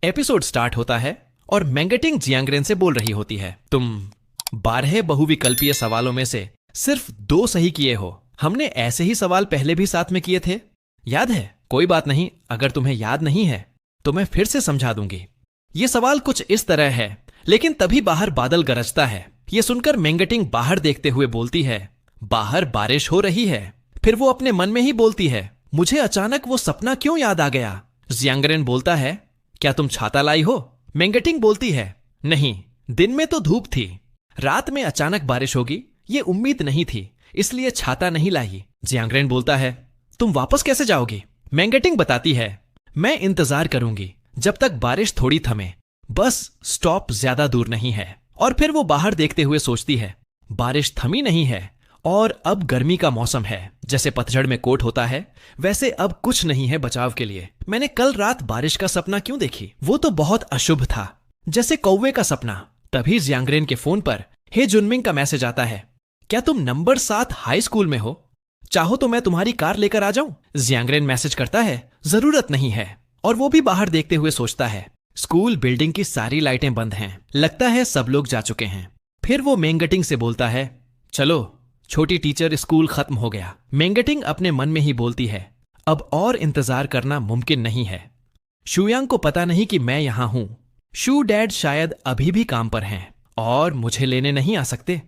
Episode start होता है और मेंगटिंग जियांगरेन से बोल रही होती है, तुम 12 बहुविकल्पीय सवालों में से सिर्फ 2 सही किए हो। हमने ऐसे ही सवाल पहले भी साथ में किए थे, याद है? कोई बात नहीं, अगर तुम्हें याद नहीं है तो मैं फिर से समझा दूंगी। ये सवाल कुछ इस तरह है, लेकिन तभी बाहर बादल गरजता है। ये सुनकर मेंगटिंग बाहर देखते हुए बोलती है, बाहर बारिश हो रही है। फिर वो अपने मन में ही बोलती है, मुझे अचानक वो सपना क्यों याद आ गया? जियांगरेन बोलता है, क्या तुम छाता लाई हो? मेंगटिंग बोलती है, नहीं, दिन में तो धूप थी, रात में अचानक बारिश होगी ये उम्मीद नहीं थी, इसलिए छाता नहीं लाई। जियांगरेन बोलता है, तुम वापस कैसे जाओगी? मेंगटिंग बताती है, मैं इंतजार करूंगी जब तक बारिश थोड़ी थमे, बस स्टॉप ज्यादा दूर नहीं है। और फिर वो बाहर देखते हुए सोचती है, बारिश थमी नहीं है और अब गर्मी का मौसम है। जैसे पतझड़ में कोट होता है, वैसे अब कुछ नहीं है बचाव के लिए। मैंने कल रात बारिश का सपना क्यों देखी? वो तो बहुत अशुभ था, जैसे कौवे का सपना। तभी जियांगरेन के फोन पर हे जुनमिंग का मैसेज आता है, क्या तुम नंबर 7 हाई स्कूल में हो? चाहो तो मैं तुम्हारी कार लेकर आ जाऊं? जियांगरेन मैसेज करता है, जरूरत नहीं है। और वो भी बाहर देखते हुए सोचता है, स्कूल बिल्डिंग की सारी लाइटें बंद हैं, लगता है सब लोग जा चुके हैं। फिर वो मेंगटिंग से बोलता है, चलो छोटी टीचर, स्कूल खत्म हो गया। मेंगटिंग अपने मन में ही बोलती है, अब और इंतजार करना मुमकिन नहीं है। शुयांग को पता नहीं कि मैं यहां हूं। शू डैड शायद अभी भी काम पर हैं और मुझे लेने नहीं आ सकते।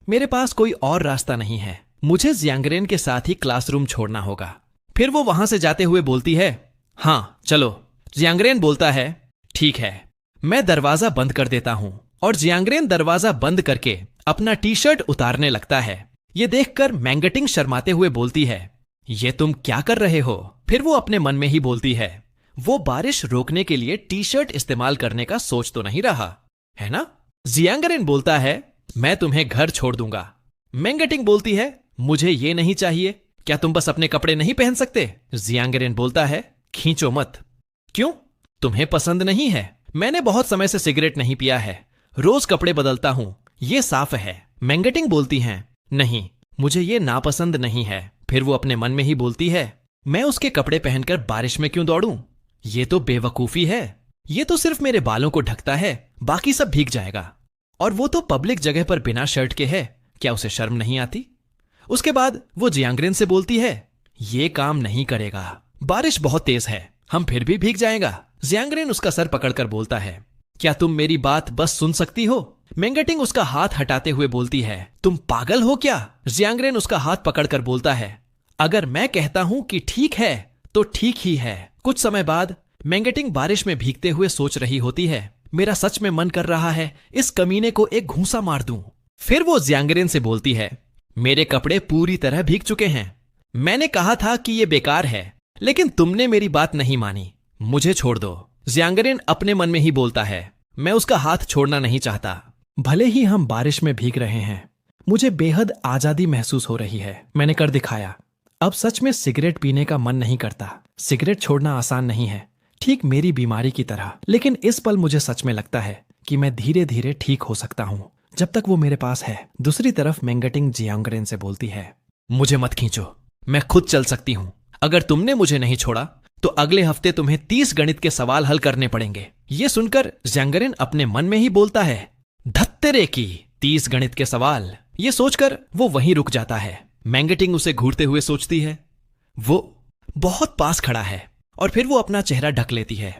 मेरे पास कोई और रास्ता नहीं है, मुझे जियांगरेन के साथ ही क्लासरूम छोड़ना होगा। फिर वो वहां से जाते हुए बोलती है, हां चलो। जियांगरेन बोलता है, ठीक है, मैं दरवाजा बंद कर देता हूं। और जियांगरेन दरवाजा बंद करके अपना टी शर्ट उतारने लगता है। ये देखकर मेंगटिंग शर्माते हुए बोलती है, ये तुम क्या कर रहे हो? फिर वो अपने मन में ही बोलती है, वो बारिश रोकने के लिए टी शर्ट इस्तेमाल करने का सोच तो नहीं रहा है ना? जियांगरेन बोलता है, मैं तुम्हें घर छोड़ दूंगा। मेंगटिंग बोलती है, मुझे ये नहीं चाहिए, क्या तुम बस अपने कपड़े नहीं पहन सकते? जियांगरेन बोलता है, खींचो मत। क्यों? तुम्हें पसंद नहीं है? मैंने बहुत समय से सिगरेट नहीं पिया है, रोज कपड़े बदलता हूं, ये साफ है। मेंगटिंग बोलती हैं, नहीं, मुझे ये नापसंद नहीं है। फिर वो अपने मन में ही बोलती है, मैं उसके कपड़े पहनकर बारिश में क्यों दौड़ूं? ये तो बेवकूफी है, ये तो सिर्फ मेरे बालों को ढकता है, बाकी सब भीग जाएगा। और वो तो पब्लिक जगह पर बिना शर्ट के है, क्या उसे शर्म नहीं आती? उसके बाद वो जियांगरेन से बोलती है, ये काम नहीं करेगा, बारिश बहुत तेज है, हम फिर भी भीग जाएगा। जियांगरेन उसका सर पकड़कर बोलता है, क्या तुम मेरी बात बस सुन सकती हो? मेंगटिंग उसका हाथ हटाते हुए बोलती है, तुम पागल हो क्या? जियांगरेन उसका हाथ पकड़कर बोलता है, अगर मैं कहता हूं कि ठीक है तो ठीक ही है। कुछ समय बाद मेंगटिंग बारिश में भीगते हुए सोच रही होती है, मेरा सच में मन कर रहा है इस कमीने को एक घूंसा मार दूं। फिर वो जियांगरेन से बोलती है, मेरे कपड़े पूरी तरह भीग चुके हैं, मैंने कहा था कि ये बेकार है, लेकिन तुमने मेरी बात नहीं मानी, मुझे छोड़ दो। जियांगरेन अपने मन में ही बोलता है, मैं उसका हाथ छोड़ना नहीं चाहता। भले ही हम बारिश में भीग रहे हैं, मुझे बेहद आजादी महसूस हो रही है, मैंने कर दिखाया। अब सच में सिगरेट पीने का मन नहीं करता। सिगरेट छोड़ना आसान नहीं है, ठीक मेरी बीमारी की तरह, लेकिन इस पल मुझे सच में लगता है कि मैं धीरे धीरे ठीक हो सकता हूं, जब तक वो मेरे पास है। दूसरी तरफ मेंगटिंग जियांगरेन से बोलती है, मुझे मत खींचो, मैं खुद चल सकती हूं। अगर तुमने मुझे नहीं छोड़ा तो अगले हफ्ते तुम्हें 30 गणित के सवाल हल करने पड़ेंगे। ये सुनकर जियांगरेन अपने मन में ही बोलता है, धत्तेरे की 30 गणित के सवाल। ये सोचकर वो वहीं रुक जाता है। मेंगटिंग उसे घूरते हुए सोचती है, वो बहुत पास खड़ा है, और फिर वो अपना चेहरा ढक लेती है।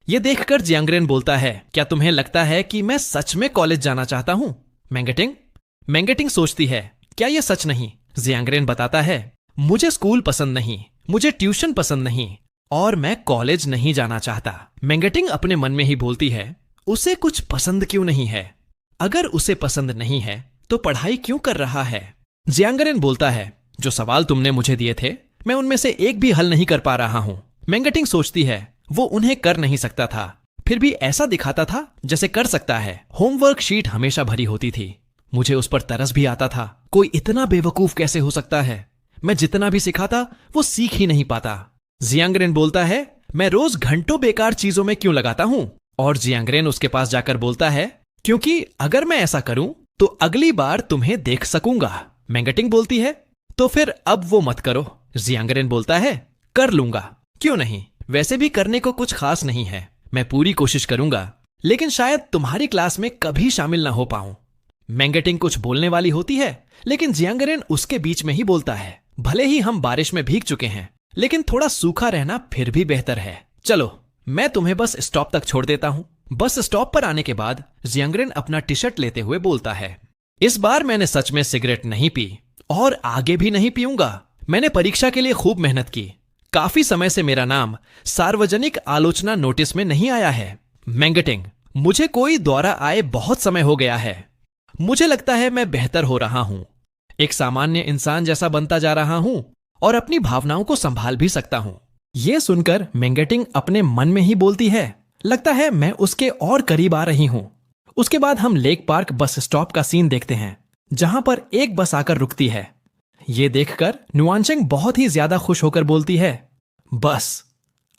ये देखकर जियांगरेन बोलता है, क्या तुम्हें लगता है कि मैं सच में कॉलेज जाना चाहता हूं? मेंगटिंग सोचती है, क्या ये सच नहीं? जियांगरेन बताता है, मुझे स्कूल पसंद नहीं, मुझे ट्यूशन पसंद नहीं, और मैं कॉलेज नहीं जाना चाहता। मेंगटिंग अपने मन में ही बोलती है, उसे कुछ पसंद क्यों नहीं है? अगर उसे पसंद नहीं है तो पढ़ाई क्यों कर रहा है? जियांगरेन बोलता है, जो सवाल तुमने मुझे दिए थे, मैं उनमें से एक भी हल नहीं कर पा रहा हूं। मेंगटिंग सोचती है, वो उन्हें कर नहीं सकता था, फिर भी ऐसा दिखाता था जैसे कर सकता है। होमवर्क शीट हमेशा भरी होती थी, मुझे उस पर तरस भी आता था। कोई इतना बेवकूफ कैसे हो सकता है? मैं जितना भी सिखाता वो सीख ही नहीं पाता। जियांगरेन बोलता है, मैं रोज घंटों बेकार चीजों में क्यों लगाता हूं? और जियांगरेन उसके पास जाकर बोलता है, क्योंकि अगर मैं ऐसा करूं तो अगली बार तुम्हें देख सकूंगा। मेंगटिंग बोलती है, तो फिर अब वो मत करो। जियांगरेन बोलता है, कर लूंगा, क्यों नहीं, वैसे भी करने को कुछ खास नहीं है, मैं पूरी कोशिश करूंगा, लेकिन शायद तुम्हारी क्लास में कभी शामिल ना हो पाऊं। मैंगेटिंग कुछ बोलने वाली होती है, लेकिन जियांगरेन उसके बीच में ही बोलता है। भले ही हम बारिश में भीग चुके हैं, लेकिन थोड़ा सूखा रहना फिर भी बेहतर है। चलो, मैं तुम्हें बस स्टॉप तक छोड़ देता हूं। बस स्टॉप पर आने के बाद जियांगरेन अपना टी शर्ट लेते हुए बोलता है, इस बार मैंने सच में सिगरेट नहीं पी और आगे भी नहीं पीऊंगा। मैंने परीक्षा के लिए खूब मेहनत की। काफी समय से मेरा नाम सार्वजनिक आलोचना नोटिस में नहीं आया है। मैंगेटिंग, मुझे कोई द्वारा आए बहुत समय हो गया है। मुझे लगता है मैं बेहतर हो रहा हूं, एक सामान्य इंसान जैसा बनता जा रहा हूं और अपनी भावनाओं को संभाल भी सकता हूं। यह सुनकर मैंगेटिंग अपने मन में ही बोलती है, लगता है मैं उसके और करीब आ रही हूं। उसके बाद हम लेक पार्क बस स्टॉप का सीन देखते हैं, जहां पर एक बस आकर रुकती है। यह देखकर नुआनचेंग बहुत ही ज्यादा खुश होकर बोलती है, बस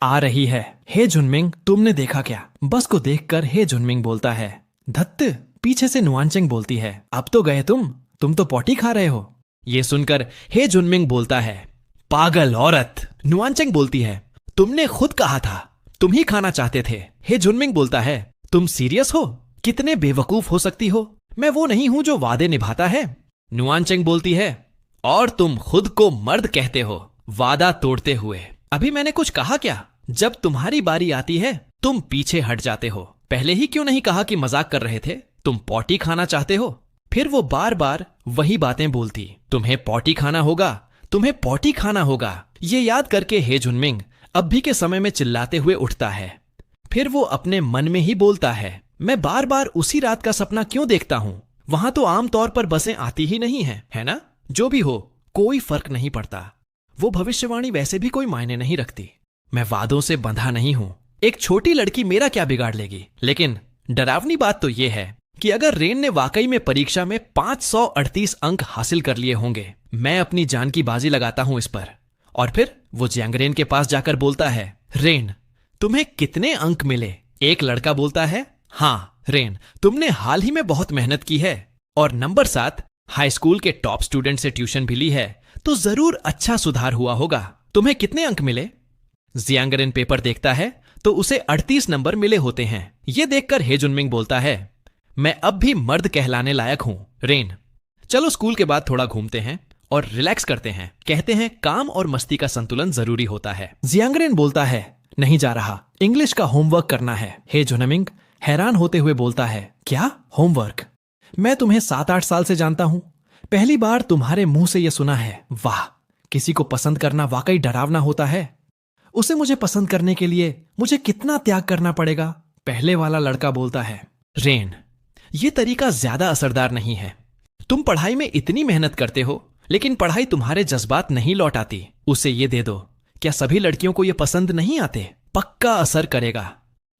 आ रही है। हे जुनमिंग, तुमने देखा क्या? बस को देखकर हे जुनमिंग बोलता है, धत्त। पीछे से नुआनचेंग बोलती है, अब तो गए तुम तो पॉटी खा रहे हो। यह सुनकर हे जुनमिंग बोलता है, पागल औरत। नुआनचेंग बोलती है, तुमने खुद कहा था तुम ही खाना चाहते थे। हे जुनमिंग बोलता है, तुम सीरियस हो? कितने बेवकूफ हो सकती हो? मैं वो नहीं हूं जो वादे निभाता है। नुआनचेंग बोलती है, और तुम खुद को मर्द कहते हो, वादा तोड़ते हुए। अभी मैंने कुछ कहा क्या? जब तुम्हारी बारी आती है तुम पीछे हट जाते हो। पहले ही क्यों नहीं कहा कि मजाक कर रहे थे? तुम पॉटी खाना चाहते हो। फिर वो बार बार वही बातें बोलती, तुम्हें पॉटी खाना होगा, तुम्हें पॉटी खाना होगा। ये याद करके हे जुनमिंग अब भी के समय में चिल्लाते हुए उठता है। फिर वो अपने मन में ही बोलता है, मैं बार बार उसी रात का सपना क्यों देखता हूं? वहां तो आमतौर पर बसें आती ही नहीं है ना? जो भी हो, कोई फर्क नहीं पड़ता। वो भविष्यवाणी वैसे भी कोई मायने नहीं रखती। मैं वादों से बंधा नहीं हूं। एक छोटी लड़की मेरा क्या बिगाड़ लेगी? लेकिन डरावनी बात तो यह है कि अगर रेन ने वाकई में परीक्षा में 538 अंक हासिल कर लिए होंगे, मैं अपनी जान की बाजी लगाता हूं इस पर। और फिर वो जियांगरेन के पास जाकर बोलता है, रेन, तुम्हें कितने अंक मिले? एक लड़का बोलता है, हाँ रेन, तुमने हाल ही में बहुत मेहनत की है और नंबर 7 हाई स्कूल के टॉप स्टूडेंट से ट्यूशन भी ली है, तो जरूर अच्छा सुधार हुआ होगा। तुम्हें कितने अंक मिले? जियांगरेन पेपर देखता है तो उसे 38 नंबर मिले होते हैं। यह देखकर हे जुनमिंग बोलता है, मैं अब भी मर्द कहलाने लायक हूं। रेन, चलो स्कूल के बाद थोड़ा घूमते हैं और रिलैक्स करते हैं। कहते हैं काम और मस्ती का संतुलन जरूरी होता है। जियांगरेन बोलता है, नहीं जा रहा, इंग्लिश का होमवर्क करना है। हे जुनमिंग हैरान होते हुए बोलता है, क्या होमवर्क? मैं तुम्हें 7-8 साल से जानता हूं, पहली बार तुम्हारे मुंह से यह सुना है। वाह, किसी को पसंद करना वाकई डरावना होता है। उसे मुझे पसंद करने के लिए मुझे कितना त्याग करना पड़ेगा? पहले वाला लड़का बोलता है, रेन, यह तरीका ज्यादा असरदार नहीं है। तुम पढ़ाई में इतनी मेहनत करते हो, लेकिन पढ़ाई तुम्हारे जज्बात नहीं लौटाती। उसे ये दे दो। क्या सभी लड़कियों को यह पसंद नहीं आते? पक्का असर करेगा।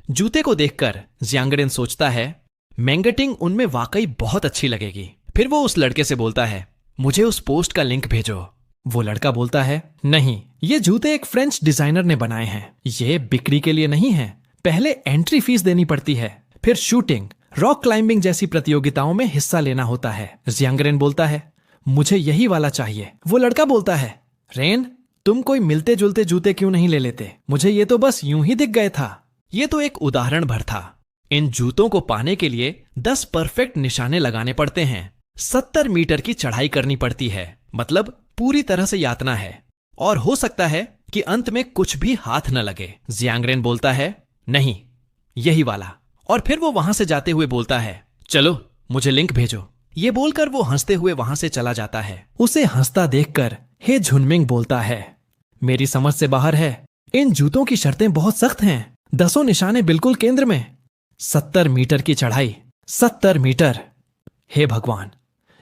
जूते को देखकर जियांगरेन सोचता है, मैंगेटिंग उनमें वाकई बहुत अच्छी लगेगी। फिर वो उस लड़के से बोलता है, मुझे उस पोस्ट का लिंक भेजो। वो लड़का बोलता है, नहीं, ये जूते एक फ्रेंच डिजाइनर ने बनाए हैं, ये बिक्री के लिए नहीं है। पहले एंट्री फीस देनी पड़ती है, फिर शूटिंग, रॉक क्लाइंबिंग जैसी प्रतियोगिताओं में हिस्सा लेना होता है। जियांगरेन बोलता है, मुझे यही वाला चाहिए। वो लड़का बोलता है, रेन, तुम कोई मिलते जुलते जूते क्यों नहीं ले लेते? मुझे ये तो बस यूं ही दिख गए था। ये तो एक उदाहरण भर था। इन जूतों को पाने के लिए 10 परफेक्ट निशाने लगाने पड़ते हैं। 70 मीटर की चढ़ाई करनी पड़ती है, मतलब पूरी तरह से यातना है, और हो सकता है कि अंत में कुछ भी हाथ न लगे। जियांगरेन बोलता है, नहीं, यही वाला। और फिर वो वहां से जाते हुए बोलता है, चलो मुझे लिंक भेजो। ये बोलकर वो हंसते हुए वहां से चला जाता है। उसे हंसता देखकर हे जुनमिंग बोलता है, मेरी समझ से बाहर है। इन जूतों की शर्तें बहुत सख्त हैं। 10 निशाने बिल्कुल केंद्र में। 70 मीटर की चढ़ाई, 70 मीटर। हे भगवान,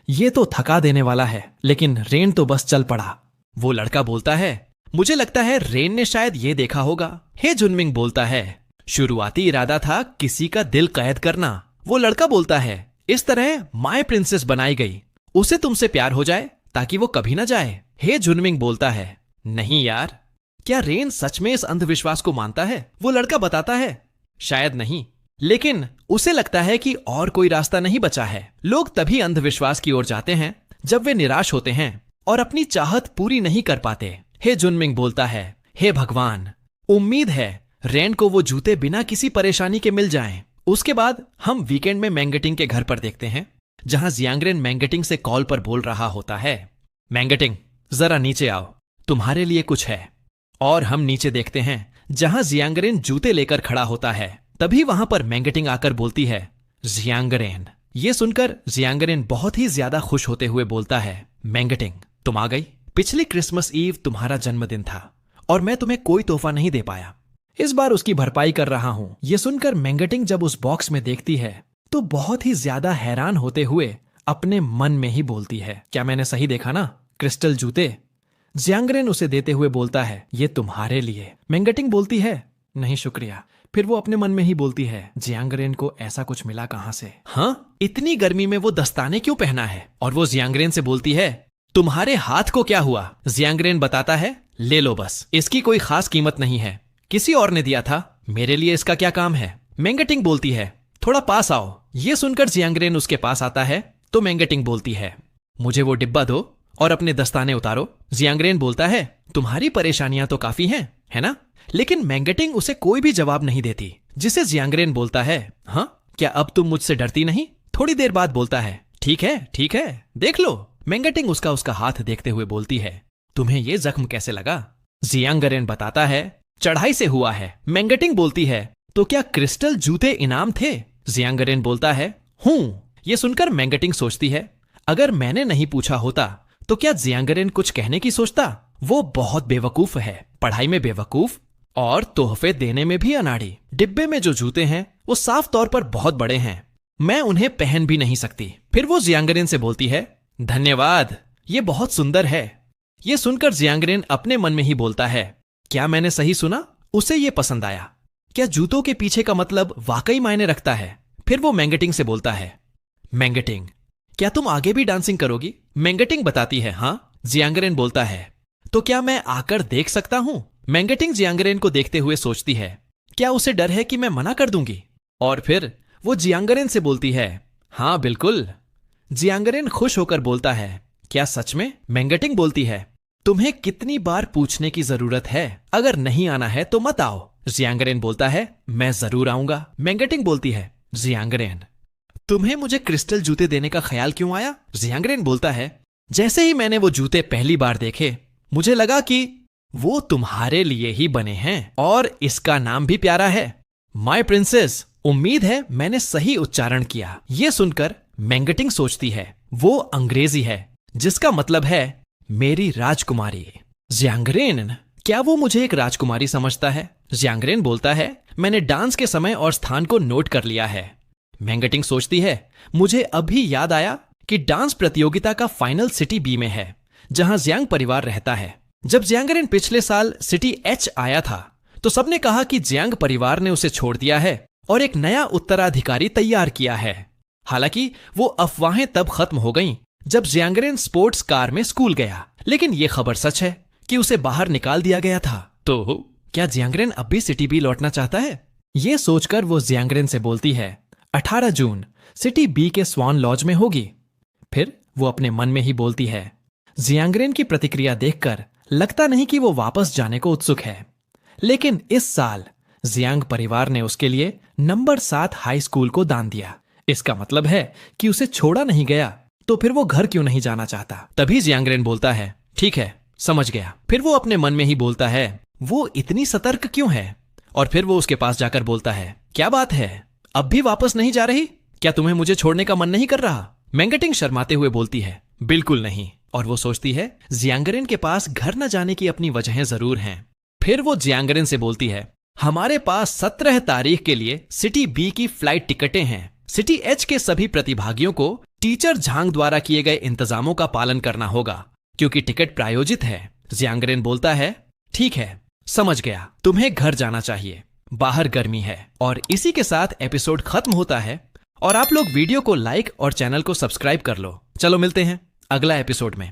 ये तो थका देने वाला है। लेकिन रेन तो बस चल पड़ा। वो लड़का बोलता है, मुझे लगता है रेन ने शायद ये देखा होगा। हे जुनमिंग बोलता है, शुरुआती इरादा था किसी का दिल कैद करना। वो लड़का बोलता है, इस तरह माय प्रिंसेस बनाई गई, उसे तुमसे प्यार हो जाए ताकि वो कभी ना जाए। हे जुनमिंग बोलता है, नहीं यार, क्या रेन सच में इस अंधविश्वास को मानता है? वो लड़का बताता है, शायद नहीं, लेकिन उसे लगता है कि और कोई रास्ता नहीं बचा है। लोग तभी अंधविश्वास की ओर जाते हैं जब वे निराश होते हैं और अपनी चाहत पूरी नहीं कर पाते। हे जुनमिंग बोलता है, हे भगवान, उम्मीद है रेन को वो जूते बिना किसी परेशानी के मिल जाएं। उसके बाद हम वीकेंड में मैंगटिंग के घर पर देखते हैं, जहां जियांगरेन मैंगटिंग से कॉल पर बोल रहा होता है, मैंगटिंग जरा नीचे आओ, तुम्हारे लिए कुछ है। और हम नीचे देखते हैं जहां जियांगरेन जूते लेकर खड़ा होता है। तभी वहां पर मैंगटिंग आकर बोलती है, जियांगरेन। ये सुनकर जियांगरेन बहुत ही ज्यादा खुश होते हुए बोलता है, मैंगटिंग तुम आ गई। पिछली क्रिसमस ईव तुम्हारा जन्मदिन था और मैं तुम्हें कोई तोहफा नहीं दे पाया। इस बार उसकी भरपाई कर रहा हूं। ये सुनकर मैंगटिंग जब उस बॉक्स में देखती है तो बहुत ही ज्यादा हैरान होते हुए अपने मन में ही बोलती है, क्या मैंने सही देखा ना, क्रिस्टल जूते। जियांगरेन उसे देते हुए बोलता है, ये तुम्हारे लिए। मैंगटिंग बोलती है, नहीं शुक्रिया। फिर वो अपने मन में ही बोलती है, जियांगरेन को ऐसा कुछ मिला कहां से? हाँ, इतनी गर्मी में वो दस्ताने क्यों पहना है? और वो जियांगरेन से बोलती है, तुम्हारे हाथ को क्या हुआ? जियांगरेन बताता है, ले लो बस, इसकी कोई खास कीमत नहीं है, किसी और ने दिया था, मेरे लिए इसका क्या काम है? मैंगटिंग बोलती है, थोड़ा पास आओ। ये सुनकर जियांगरेन उसके पास आता है तो मैंगटिंग बोलती है, मुझे वो डिब्बा दो और अपने दस्ताने उतारो। जियांगरेन बोलता है, तुम्हारी परेशानियां तो काफी हैं, है ना? लेकिन मैंगटिंग उसे कोई भी जवाब नहीं देती, जिसे जियांगरेन बोलता है, हाँ क्या अब तुम मुझसे डरती नहीं? थोड़ी देर बाद बोलता है, ठीक है, देख लो। मैंगटिंग उसका हाथ देखते हुए बोलती है, तुम्हें ये जख्म कैसे लगा? जियांगरेन बताता है, चढ़ाई से हुआ है। मैंगटिंग बोलती है, तो क्या क्रिस्टल जूते इनाम थे? जियांगरेन बोलता है, हूं। ये सुनकर मैंगटिंग सोचती है, अगर मैंने नहीं पूछा होता तो क्या जियांगरेन कुछ कहने की सोचता? वो बहुत बेवकूफ है, पढ़ाई में बेवकूफ और तोहफे देने में भी अनाड़ी। डिब्बे में जो जूते हैं वो साफ तौर पर बहुत बड़े हैं, मैं उन्हें पहन भी नहीं सकती। फिर वो जियांगरेन से बोलती है, धन्यवाद, ये बहुत सुंदर है। ये सुनकर जियांगरेन अपने मन में ही बोलता है, क्या मैंने सही सुना? उसे ये पसंद आया। क्या जूतों के पीछे का मतलब वाकई मायने रखता है? फिर वो मैंगटिंग से बोलता है, मैंगटिंग क्या तुम आगे भी डांसिंग करोगी? मैंगटिंग बताती है, हाँ। जियांगरेन बोलता है, तो क्या मैं आकर देख सकता हूं? मैंगटिंग जियांगरेन को देखते हुए सोचती है, क्या उसे डर है कि मैं मना कर दूंगी? और फिर वो जियांगरेन से बोलती है, हाँ बिल्कुल। जियांगरेन खुश होकर बोलता है, क्या सच में? मैंगटिंग बोलती है, तुम्हें कितनी बार पूछने की जरूरत है? अगर नहीं आना है तो मत आओ। जियांगरेन बोलता है, मैं जरूर आऊंगा। मैंगटिंग बोलती है, जियांगरेन तुम्हें मुझे क्रिस्टल जूते देने का ख्याल क्यों आया? जियांगरेन बोलता है, जैसे ही मैंने वो जूते पहली बार देखे मुझे लगा कि वो तुम्हारे लिए ही बने हैं और इसका नाम भी प्यारा है, माय प्रिंसेस। उम्मीद है मैंने सही उच्चारण किया। ये सुनकर मैंगटिंग सोचती है, वो अंग्रेजी है जिसका मतलब है मेरी राजकुमारी। जियांगरेन क्या वो मुझे एक राजकुमारी समझता है? जियांगरेन बोलता है, मैंने डांस के समय और स्थान को नोट कर लिया है। मैंगटिंग सोचती है, मुझे अभी याद आया कि डांस प्रतियोगिता का फाइनल सिटी बी में है, जहां जियांग परिवार रहता है। जब जियांगरेन पिछले साल सिटी एच आया था तो सबने कहा कि जियांग परिवार ने उसे छोड़ दिया है और एक नया उत्तराधिकारी तैयार किया है। हालांकि वो अफवाहें तब खत्म हो गईं जब जियांगरेन स्पोर्ट्स कार में स्कूल गया, लेकिन ये खबर सच है कि उसे बाहर निकाल दिया गया था। तो क्या जियांगरेन अब भी सिटी बी लौटना चाहता है? ये सोचकर वो जियांगरेन से बोलती है, 18 जून सिटी बी के स्वान लॉज में होगी। फिर वो अपने मन में ही बोलती है, जियांगरेन की प्रतिक्रिया देखकर लगता नहीं कि वो वापस जाने को उत्सुक है, लेकिन इस साल जियांग परिवार ने उसके लिए नंबर 7 हाई स्कूल को दान दिया। इसका मतलब है कि उसे छोड़ा नहीं गया, तो फिर वो घर क्यों नहीं जाना चाहता? तभी जियांगरेन बोलता है, ठीक है समझ गया। फिर वो अपने मन में ही बोलता है, वो इतनी सतर्क क्यों है? और फिर वो उसके पास जाकर बोलता है, क्या बात है, अब भी वापस नहीं जा रही? क्या तुम्हें मुझे छोड़ने का मन नहीं कर रहा? मैंगटिंग शर्माते हुए बोलती है, बिल्कुल नहीं। और वो सोचती है, जियांगरेन के पास घर न जाने की अपनी वजहें जरूर हैं। फिर वो जियांगरेन से बोलती है, हमारे पास 17 तारीख के लिए सिटी बी की फ्लाइट टिकटें हैं। सिटी एच के सभी प्रतिभागियों को टीचर झांग द्वारा किए गए इंतजामों का पालन करना होगा क्योंकि टिकट प्रायोजित है। जियांगरेन बोलता है, ठीक है समझ गया, तुम्हें घर जाना चाहिए, बाहर गर्मी है। और इसी के साथ एपिसोड खत्म होता है और आप लोग वीडियो को लाइक और चैनल को सब्सक्राइब कर लो। चलो मिलते हैं अगला एपिसोड में।